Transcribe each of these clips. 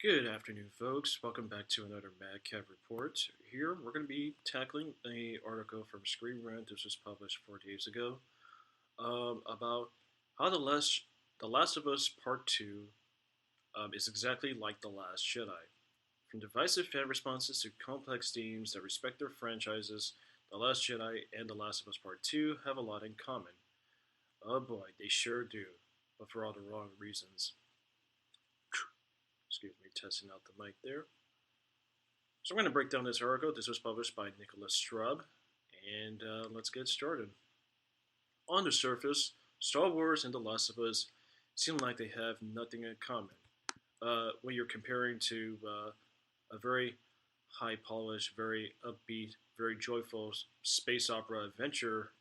Good afternoon, folks. Welcome back to another Mad Cat Report. Here, we're going to be tackling an article from ScreenRant. This was published 4 days ago about how the Last of Us Part Two is exactly like the Last Jedi. From divisive fan responses to complex themes that respect their franchises, the Last Jedi and the Last of Us Part Two have a lot in common. Oh boy, they sure do, but for all the wrong reasons. Excuse me, testing out the mic there. So I'm going to break down this article. This was published by Nicholas Strub, and let's get started. On the surface, Star Wars and The Last of Us seem like they have nothing in common. When you're comparing to a very high polished, very upbeat, very joyful space opera adventure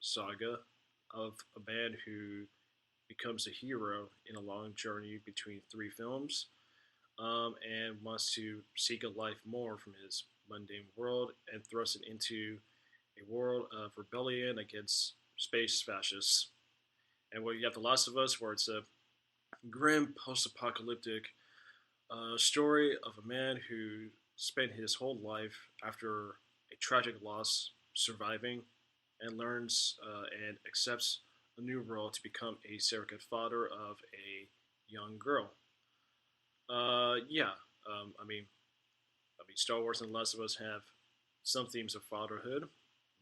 saga of a man who becomes a hero in a long journey between three films and wants to seek a life more from his mundane world and thrust it into a world of rebellion against space fascists. And where you have The Last of Us, where it's a grim post-apocalyptic story of a man who spent his whole life after a tragic loss surviving and learns and accepts a new role to become a surrogate father of a young girl. Yeah, I mean, Star Wars and The Last of Us have some themes of fatherhood,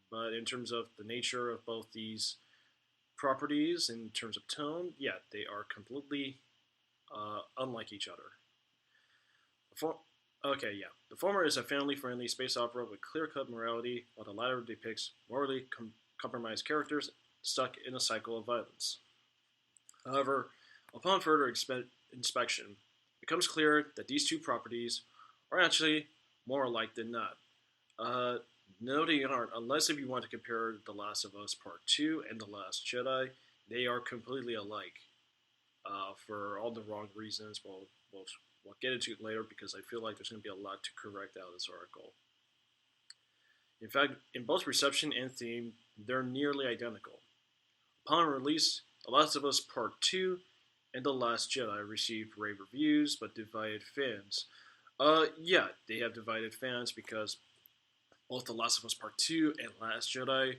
but in terms of the nature of both these properties, in terms of tone, yeah, they are completely unlike each other. For- okay, yeah. The former is a family-friendly space opera with clear-cut morality, while the latter depicts morally compromised characters stuck in a cycle of violence. However, upon further inspection, it becomes clear that these two properties are actually more alike than not. Uh, no, they aren't, unless if you want to compare The Last of Us Part 2 and The Last Jedi, they are completely alike for all the wrong reasons. We'll get into it later because I feel like there's going to be a lot to correct out of this article. In fact, in both reception and theme, they're nearly identical. Upon release, The Last of Us Part 2 and The Last Jedi received rave reviews but divided fans. Yeah, they have divided fans because both The Last of Us Part 2 and Last Jedi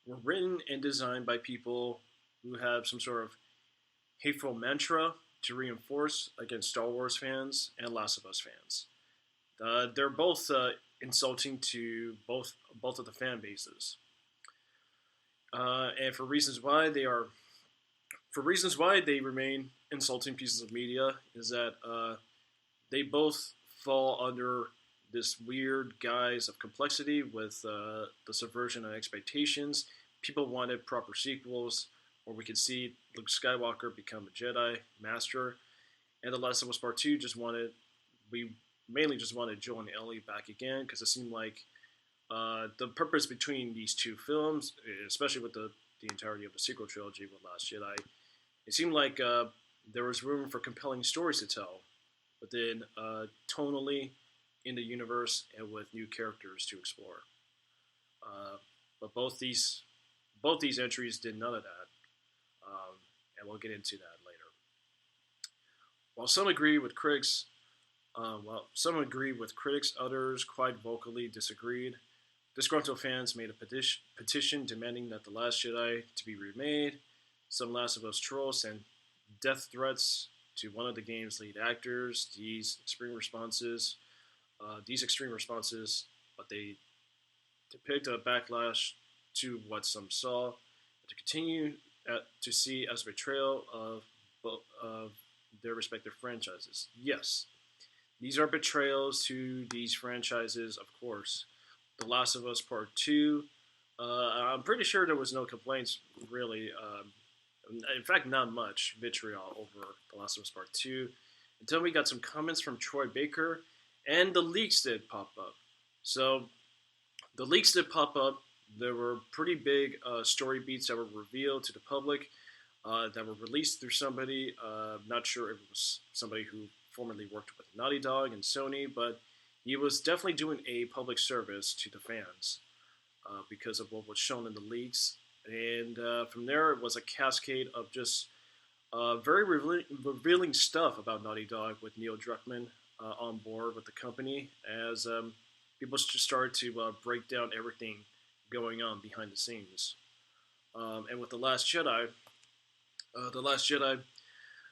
were written and designed by people who have some sort of hateful mantra to reinforce against Star Wars fans and Last of Us fans. They're both insulting to both of the fan bases, and for reasons why they remain insulting pieces of media is that they both fall under this weird guise of complexity with the subversion of expectations. People wanted proper sequels where we could see Luke Skywalker become a Jedi Master, and The Last of Us Part 2 we mainly just wanted Joel and Ellie back again because it seemed like the purpose between these two films, especially with the entirety of the sequel trilogy with Last Jedi, it seemed like there was room for compelling stories to tell, but then tonally in the universe and with new characters to explore. But both these entries did none of that, and we'll get into that later. While some agree with critics, others quite vocally disagreed. Disgruntled fans made a petition demanding that The Last Jedi to be remade. Some Last of Us trolls sent death threats to one of the game's lead actors. These extreme responses, but they depict a backlash to what some saw to continue to see as a betrayal of their respective franchises. Yes, these are betrayals to these franchises, of course. The Last of Us Part 2, I'm pretty sure there was no complaints, really. In fact, not much vitriol over The Last of Us Part 2 until we got some comments from Troy Baker, and the leaks did pop up. So, the leaks did pop up. There were pretty big story beats that were revealed to the public that were released through somebody. Not sure if it was somebody who formerly worked with Naughty Dog and Sony, but he was definitely doing a public service to the fans because of what was shown in the leaks. And from there, it was a cascade of just Very revealing stuff about Naughty Dog with Neil Druckmann on board with the company as people just started to break down everything going on behind the scenes. And with The Last Jedi,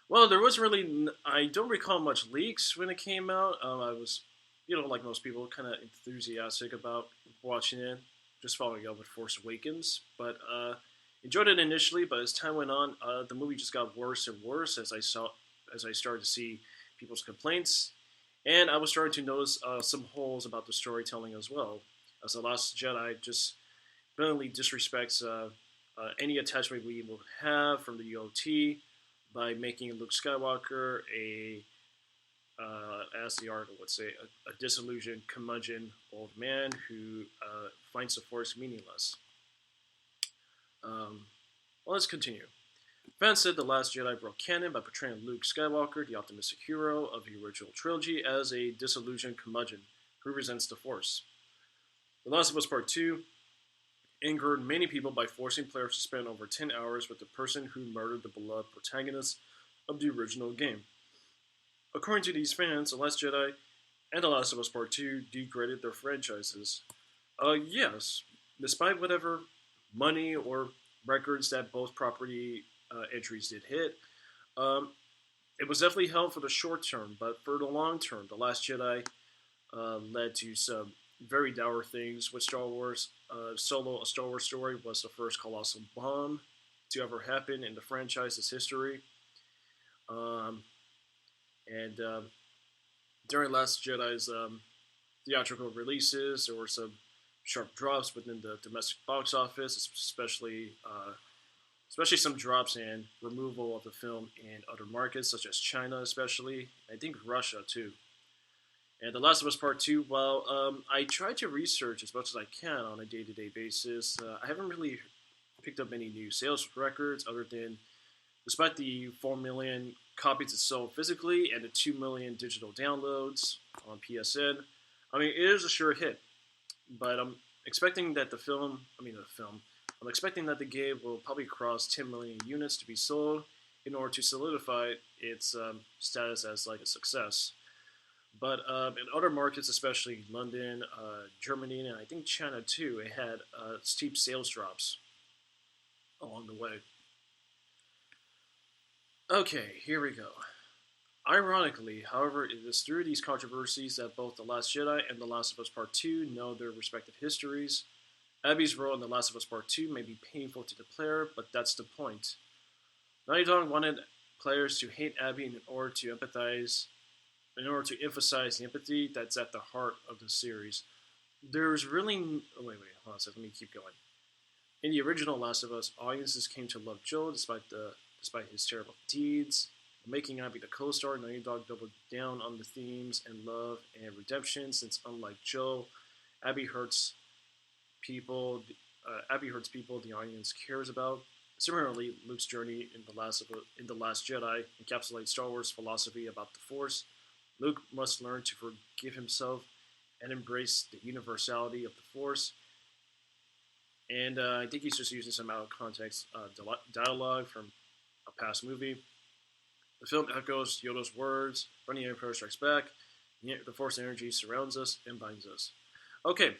well, there was really, I don't recall much leaks when it came out. I was, like most people, kind of enthusiastic about watching it, just following up with Force Awakens. But enjoyed it initially, but as time went on, the movie just got worse and worse as I started to see people's complaints, and I was starting to notice some holes about the storytelling as well. As The Last Jedi just blatantly disrespects any attachment we will have from the UOT by making Luke Skywalker as the article would say, a disillusioned, curmudgeon old man who finds the Force meaningless. Um, well, let's continue. Fans said The Last Jedi broke canon by portraying Luke Skywalker, the optimistic hero of the original trilogy, as a disillusioned curmudgeon who resents the Force. The Last of Us Part 2 angered many people by forcing players to spend over 10 hours with the person who murdered the beloved protagonist of the original game. According to these fans, The Last Jedi and The Last of Us Part 2 degraded their franchises. Yes, despite whatever money or records that both property entries did hit, um, it was definitely held for the short term, but for the long term, The Last Jedi led to some very dour things with Star Wars. Solo, a Star Wars story, was the first colossal bomb to ever happen in the franchise's history. Um, and During Last Jedi's theatrical releases, there were some sharp drops within the domestic box office, especially some drops in removal of the film in other markets such as China, especially I think Russia too. And The Last of Us Part 2, well, I try to research as much as I can on a day to day basis. I haven't really picked up any new sales records other than, despite the 4 million copies it sold physically and the 2 million digital downloads on PSN, I mean, it is a sure hit. But I'm expecting that I'm expecting that the game will probably cross 10 million units to be sold in order to solidify its status as like a success. But in other markets, especially London, Germany, and I think China too, it had steep sales drops along the way. Okay, here we go. Ironically, however, it is through these controversies that both The Last Jedi and The Last of Us Part 2 know their respective histories. Abby's role in The Last of Us Part 2 may be painful to the player, but that's the point. Naughty Dog wanted players to hate Abby in order to emphasize the empathy that's at the heart of the series. There's really. Oh, wait, hold on a second, let me keep going. In the original Last of Us, audiences came to love Joel despite his terrible deeds. Making Abby the co-star, Naughty Dog doubled down on the themes and love and redemption, since unlike Joel, Abby hurts Abby hurts people the audience cares about. Similarly, Luke's journey in the Last Jedi encapsulates Star Wars' philosophy about the Force. Luke must learn to forgive himself and embrace the universality of the Force. And I think he's just using some out of context dialogue from a past movie. The film echoes Yoda's words, "When the Emperor strikes back, the Force energy surrounds us and binds us." Okay,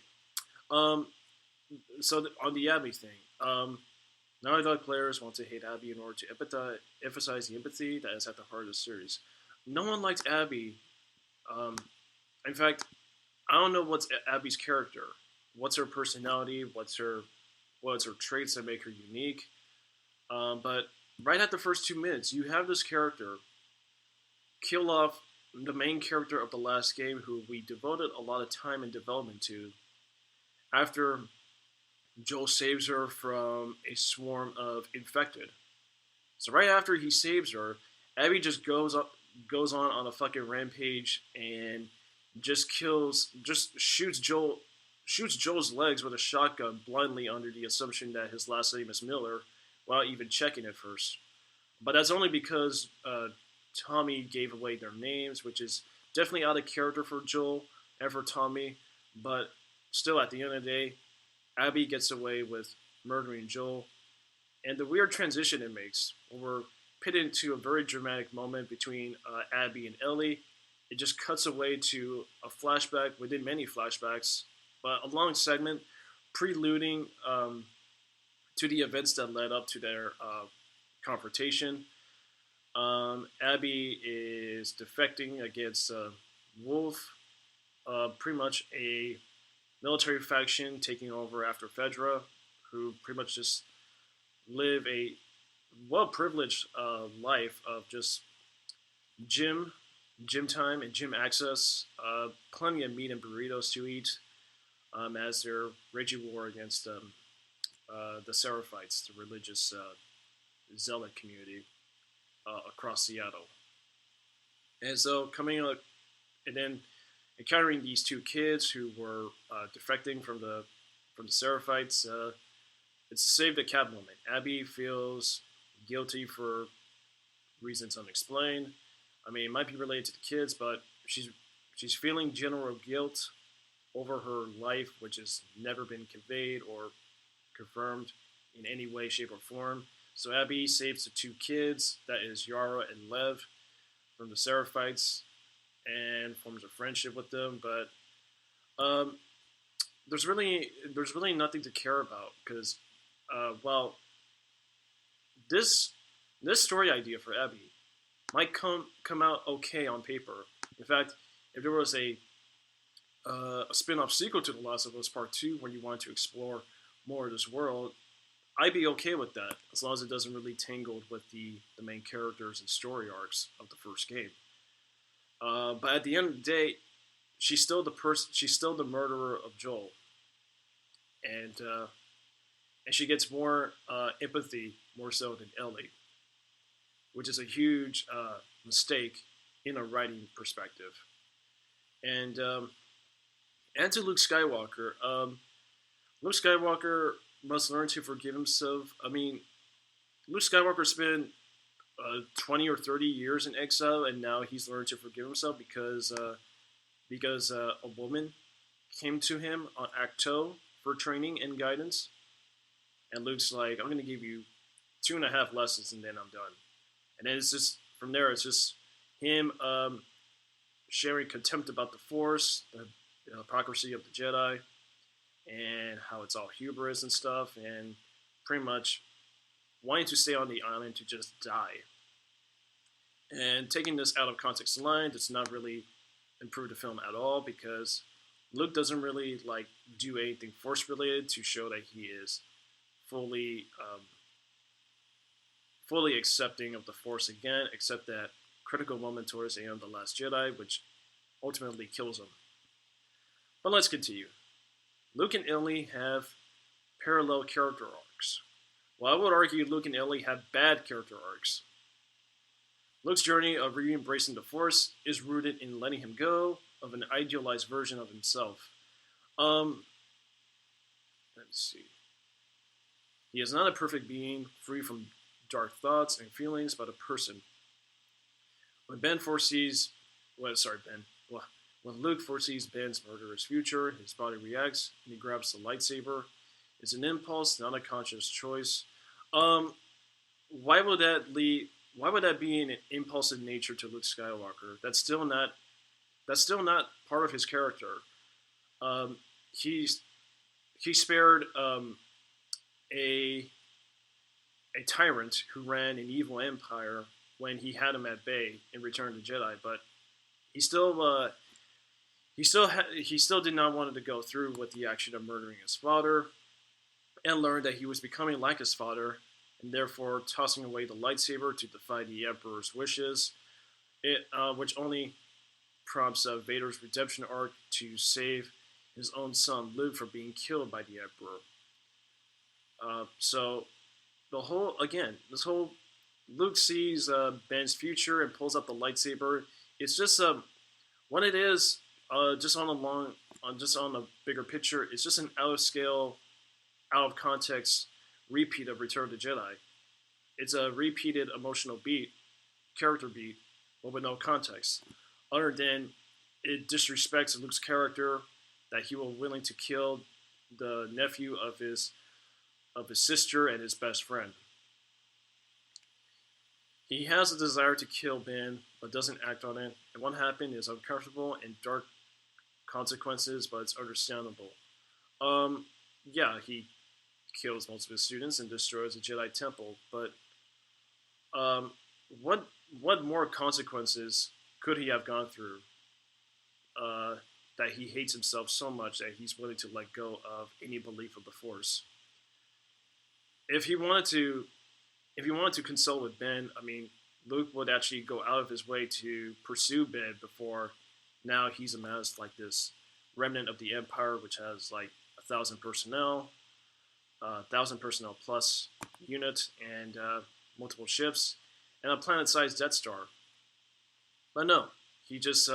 um, on the Abby thing, Naughty Dog players want to hate Abby in order to emphasize the empathy that is at the heart of the series. No one likes Abby. Um, in fact, I don't know what's Abby's character. What's her personality? What's her traits that make her unique? But right at the first 2 minutes, you have this character kill off the main character of the last game, who we devoted a lot of time and development to, after Joel saves her from a swarm of infected. So right after he saves her, Abby just goes on a fucking rampage and just shoots Joel's legs with a shotgun blindly under the assumption that his last name is Miller, without even checking it first. But that's only because Tommy gave away their names, which is definitely out of character for Joel and for Tommy. But still, at the end of the day, Abby gets away with murdering Joel. And the weird transition it makes, where pitted into a very dramatic moment between Abby and Ellie. It just cuts away to a flashback within many flashbacks, but a long segment preluding to the events that led up to their confrontation. Abby is defecting against Wolf, pretty much a military faction taking over after Fedra, who pretty much just live a well-privileged life of just gym, gym time, and gym access. Plenty of meat and burritos to eat as they're raging war against the Seraphites, the religious zealot community across Seattle. And so coming up, and then encountering these two kids who were defecting from the Seraphites, it's a save the cat moment. Abby feels guilty for reasons unexplained. I mean, it might be related to the kids, but she's feeling general guilt over her life, which has never been conveyed or confirmed in any way, shape, or form. So Abby saves the two kids, that is Yara and Lev, from the Seraphites, and forms a friendship with them. But there's really nothing to care about because, well, this story idea for Abby might come out okay on paper. In fact, if there was a spin-off sequel to The Last of Us Part 2 where you wanted to explore more of this world, I'd be okay with that, as long as it doesn't really tangle with the main characters and story arcs of the first game. But at the end of the day, she's still the murderer of Joel, and she gets more empathy, more so than Ellie, which is a huge mistake in a writing perspective. And to Luke Skywalker, Luke Skywalker must learn to forgive himself. I mean, Luke Skywalker spent 20 or 30 years in exile, and now he's learned to forgive himself because a woman came to him on Acto for training and guidance. And Luke's like, I'm going to give you 2.5 lessons, and then I'm done. And then it's just, from there, it's just him sharing contempt about the Force, the hypocrisy of the Jedi, and how it's all hubris and stuff, and pretty much wanting to stay on the island to just die. And taking this out of context line does not really improve the film at all, because Luke doesn't really do anything Force related to show that he is fully accepting of the Force again, except that critical moment towards the end of The Last Jedi, which ultimately kills him. But let's continue. Luke and Ellie have parallel character arcs. Well, I would argue Luke and Ellie have bad character arcs. Luke's journey of re-embracing the Force is rooted in letting him go of an idealized version of himself. Let's see. He is not a perfect being, free from dark thoughts and feelings, but a person. When Luke foresees Ben's murderous future, his body reacts, and he grabs the lightsaber. It's an impulse, not a conscious choice. Why would that be an impulsive nature to Luke Skywalker? That's still not part of his character. He spared a tyrant who ran an evil empire when he had him at bay in Return of the Jedi, but he still did not want to go through with the action of murdering his father, and learned that he was becoming like his father, and therefore tossing away the lightsaber to defy the Emperor's wishes, which only prompts Vader's redemption arc to save his own son Luke from being killed by the Emperor. So this whole Luke sees Ben's future and pulls out the lightsaber. It's just what it is. Just on the bigger picture, it's just an out of scale, out of context repeat of Return of the Jedi. It's a repeated emotional character beat, but with no context, other than it disrespects Luke's character that he was willing to kill the nephew of his sister and his best friend. He has a desire to kill Ben, but doesn't act on it. And what happened is uncomfortable and dark consequences, but it's understandable. Um, yeah, he kills most of his students and destroys the Jedi Temple, but um, what what more consequences could he have gone through uh, that he hates himself so much that he's willing to let go of any belief of the Force? If he wanted to, if he wanted to consult with Ben, I mean, Luke would actually go out of his way to pursue Ben before now he's amassed like this remnant of the Empire, which has like 1,000 personnel, 1,000 personnel plus unit, and multiple ships, and a planet-sized Death Star. But no, he just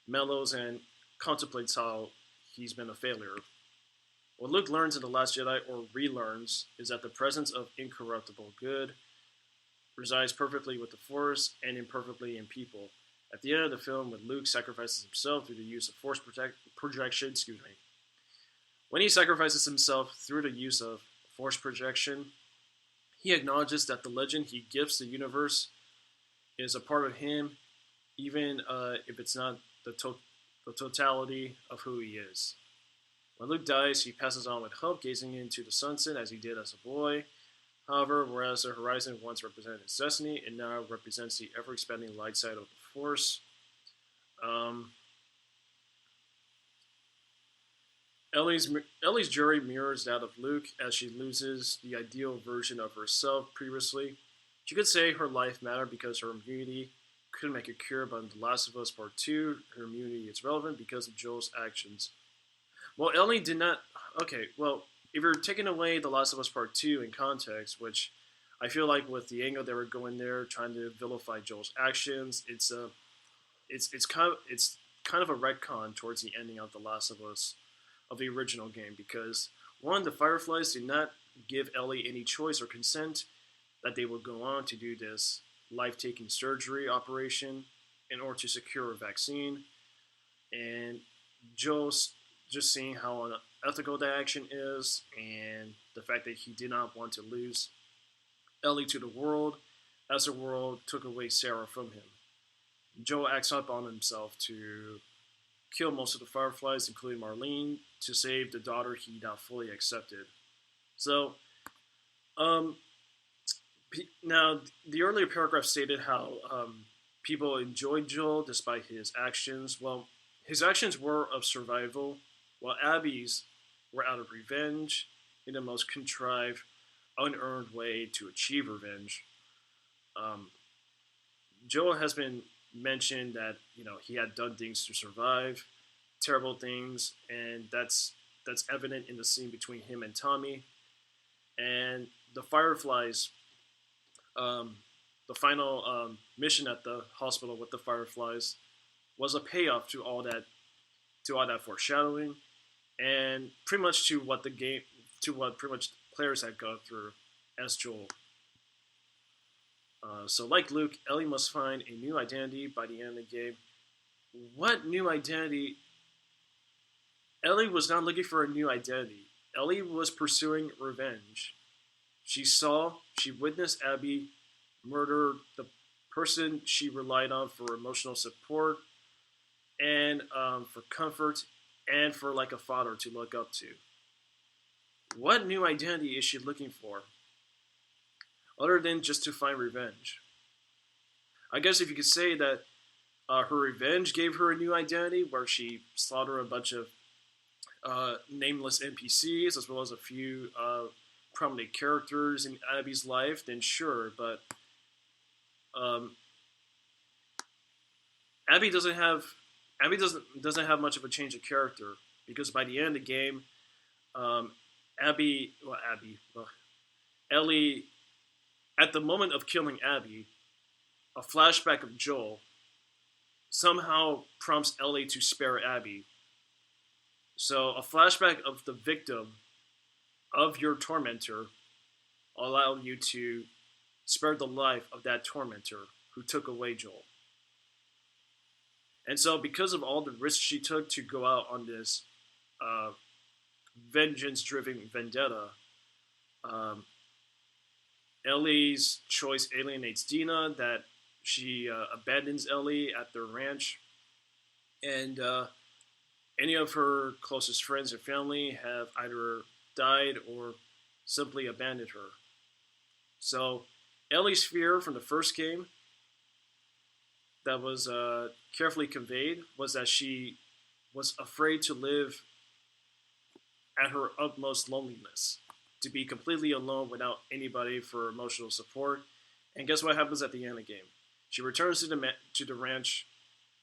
mellows and contemplates how he's been a failure. What Luke learns in The Last Jedi, or relearns, is that the presence of incorruptible good resides perfectly with the Force and imperfectly in people. At the end of the film, when Luke sacrifices himself through the use of Force projection, when he sacrifices himself through the use of Force projection, he acknowledges that the legend he gives the universe is a part of him, even if it's not the totality of who he is. When Luke dies, he passes on with hope, gazing into the sunset as he did as a boy. However, whereas the horizon once represented his destiny, it now represents the ever-expanding light side of the Force. Um, Ellie's journey mirrors that of Luke as she loses the ideal version of herself previously. She could say her life mattered because her immunity couldn't make a cure, but in The Last of Us Part 2, her immunity is relevant because of Joel's actions. Well, Ellie did not. Okay, well, if you're taking away The Last of Us Part 2 in context, which I feel like with the angle they were going there, trying to vilify Joel's actions, it's kind of a retcon towards the ending of The Last of Us of the original game because one, the Fireflies did not give Ellie any choice or consent that they would go on to do this life-taking surgery operation in order to secure a vaccine, and Joel's just seeing how unethical that action is, and the fact that he did not want to lose Ellie to the world, as the world took away Sarah from him. Joel acts up on himself to kill most of the Fireflies, including Marlene, to save the daughter he now fully accepted. So, um, now the earlier paragraph stated how people enjoyed Joel despite his actions. Well, his actions were of survival, while Abby's were out of revenge in the most contrived, unearned way to achieve revenge. Um, Joel has been mentioned that he had done things to survive, terrible things, and that's evident in the scene between him and Tommy. And the Fireflies, the final mission at the hospital with the Fireflies, was a payoff to all that foreshadowing, and pretty much to what pretty much players had gone through as Joel. So, like Luke, Ellie must find a new identity by the end of the game. What new identity? Ellie was not looking for a new identity. Ellie was pursuing revenge. She witnessed Abby murder the person she relied on for emotional support and for comfort and for like a father to look up to. What new identity is she looking for? Other than just to find revenge. I guess if you could say that her revenge gave her a new identity where she slaughtered a bunch of nameless NPCs as well as a few prominent characters in Abby's life, then sure, but um, Abby doesn't have much of a change of character because by the end of the game, um, Ellie, at the moment of killing Abby, a flashback of Joel somehow prompts Ellie to spare Abby. So a flashback of the victim of your tormentor allowed you to spare the life of that tormentor who took away Joel. And so, because of all the risks she took to go out on this vengeance-driven vendetta, um, Ellie's choice alienates Dina, that she abandons Ellie at their ranch, and any of her closest friends and family have either died or simply abandoned her. So Ellie's fear from the first game that was carefully conveyed was that she was afraid to live at her utmost loneliness, to be completely alone without anybody for emotional support. And guess what happens at the end of the game? She returns to the ranch,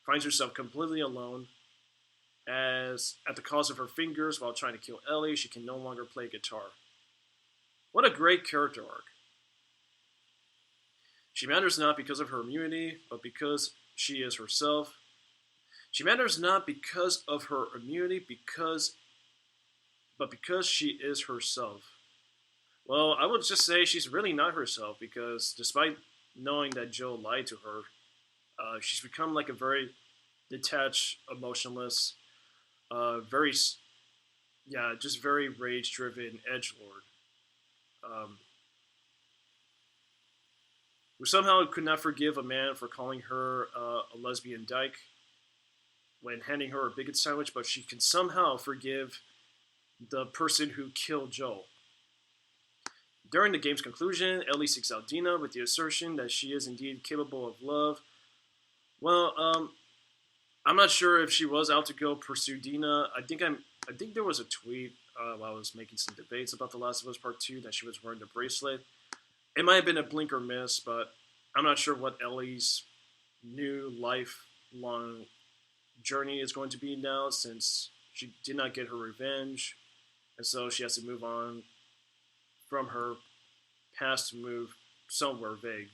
finds herself completely alone, as at the cost of her fingers while trying to kill Ellie, she can no longer play guitar. What a great character arc. She matters not because of her immunity, but because she is herself. She matters not because of her immunity, but because she is herself. Well, I would just say she's really not herself because despite knowing that Joe lied to her, she's become like a very detached, emotionless, very, yeah, just very rage-driven edgelord. Um, who somehow could not forgive a man for calling her a lesbian dyke when handing her a bigot sandwich, but she can somehow forgive the person who killed Joel. During the game's conclusion, Ellie seeks out Dina with the assertion that she is indeed capable of love. Well, I'm not sure if she was out to go pursue Dina. I think there was a tweet while I was making some debates about The Last of Us Part 2 that she was wearing the bracelet. It might have been a blink or miss, but I'm not sure what Ellie's new lifelong journey is going to be now since she did not get her revenge. And so she has to move on from her past to move somewhere vague.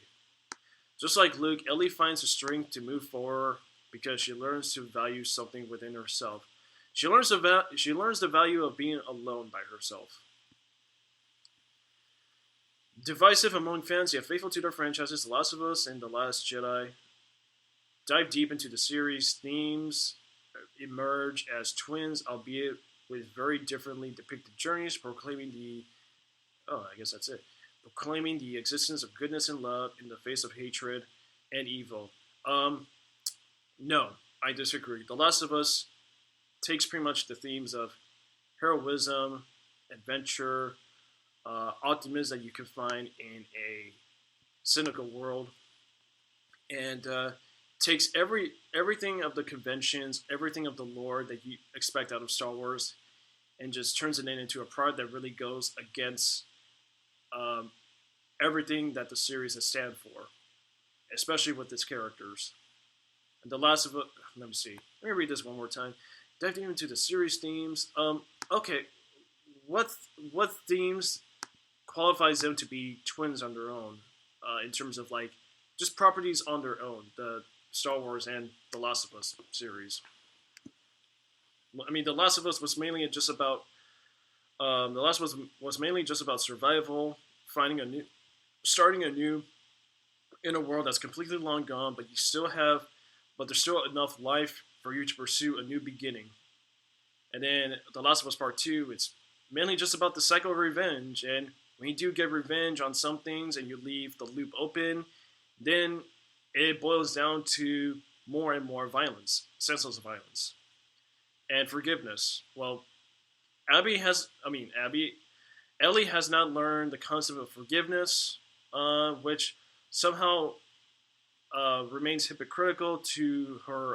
Just like Luke, Ellie finds the strength to move forward because she learns to value something within herself. She learns the value of being alone by herself. Divisive among fans, yet faithful to their franchises, The Last of Us and The Last Jedi dive deep into the series' themes, emerge as twins, albeit with very differently depicted journeys, proclaiming the existence of goodness and love in the face of hatred and evil. No, I disagree. The Last of Us takes pretty much the themes of heroism, adventure, optimism that you can find in a cynical world, and takes everything of the conventions, everything of the lore that you expect out of Star Wars, and just turns it into a product that really goes against everything that the series has stand for, especially with its characters. And the Last of Us. Let me see. Let me read this one more time. Diving into the series themes. Okay, what themes qualifies them to be twins on their own, in terms of like just properties on their own, the Star Wars and The Last of Us series. I mean, The Last of Us was mainly just about The Last of Us was mainly just about survival, starting anew in a world that's completely long gone, but there's still enough life for you to pursue a new beginning. And then The Last of Us Part 2, it's mainly just about the cycle of revenge, and when you do get revenge on some things and you leave the loop open, then it boils down to more and more violence, senseless violence. And forgiveness. Well, Ellie has not learned the concept of forgiveness, which somehow remains hypocritical to her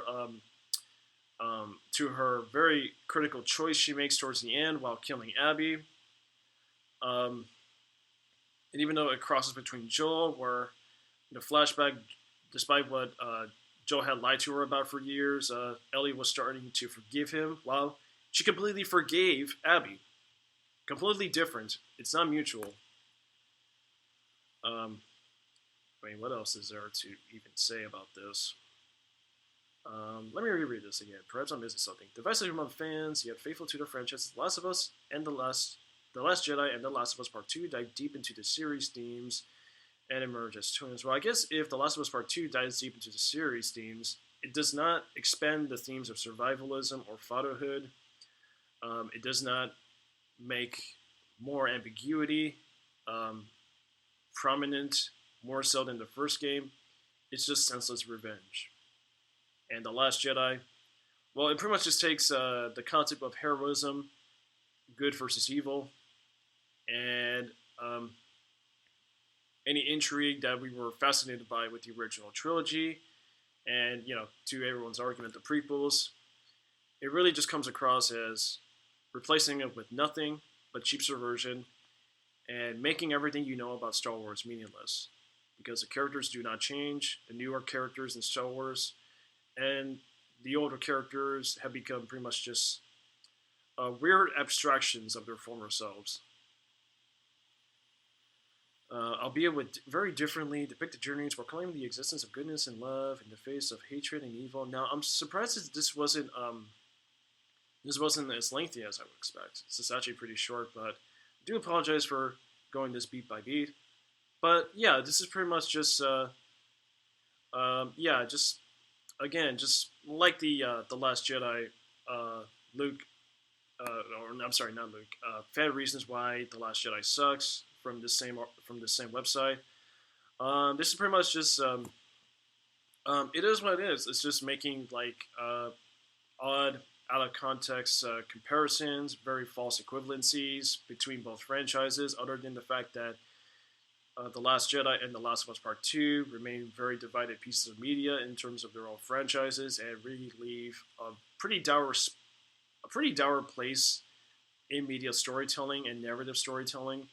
very critical choice she makes towards the end while killing Abby. And even though it crosses between Joel, where in the flashback, despite what Joel had lied to her about for years, Ellie was starting to forgive him. While she completely forgave Abby. Completely different. It's not mutual. What else is there to even say about this? Let me reread this again. Perhaps I'm missing something. Divisive among fans, yet faithful to their franchises, The Last of Us and The Last Jedi and The Last of Us Part 2 dive deep into the series themes and emerge as twins. Well, I guess if The Last of Us Part 2 dives deep into the series themes, it does not expand the themes of survivalism or fatherhood. It does not make more ambiguity. prominent more so than the first game. It's just senseless revenge. And The Last Jedi, well, it pretty much just takes the concept of heroism, good versus evil, and um, any intrigue that we were fascinated by with the original trilogy, and to everyone's argument, the prequels. It really just comes across as replacing it with nothing but cheap subversion and making everything you know about Star Wars meaningless. Because the characters do not change, the newer characters in Star Wars, and the older characters have become pretty much just weird abstractions of their former selves. Albeit with very differently depicted journeys proclaim the existence of goodness and love in the face of hatred and evil. Now, I'm surprised that this wasn't as lengthy as I would expect. This is actually pretty short, but I do apologize for going this beat by beat. But yeah, this is pretty much just just again, just like the Last Jedi, Luke, or I'm sorry, not Luke. Fan reasons why the Last Jedi sucks from the same website. This is pretty much just it is what it is. It's just making like odd, out of context comparisons, very false equivalencies between both franchises. Other than the fact that The Last Jedi and The Last of Us Part Two remain very divided pieces of media in terms of their own franchises, and really leave a pretty dour place in media storytelling and narrative storytelling.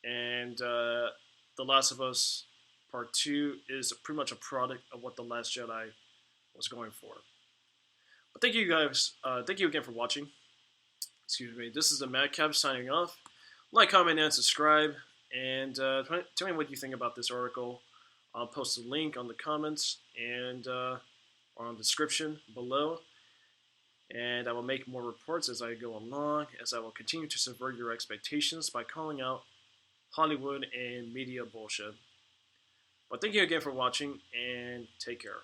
And The Last of Us Part Two is pretty much a product of what The Last Jedi was going for. But thank you guys. Thank you again for watching. Excuse me. This is the Madcap signing off. Like, comment, and subscribe. And tell me what you think about this article. I'll post a link on the comments and or on the description below. And I will make more reports as I go along, as I will continue to subvert your expectations by calling out Hollywood and media bullshit. But thank you again for watching, and take care.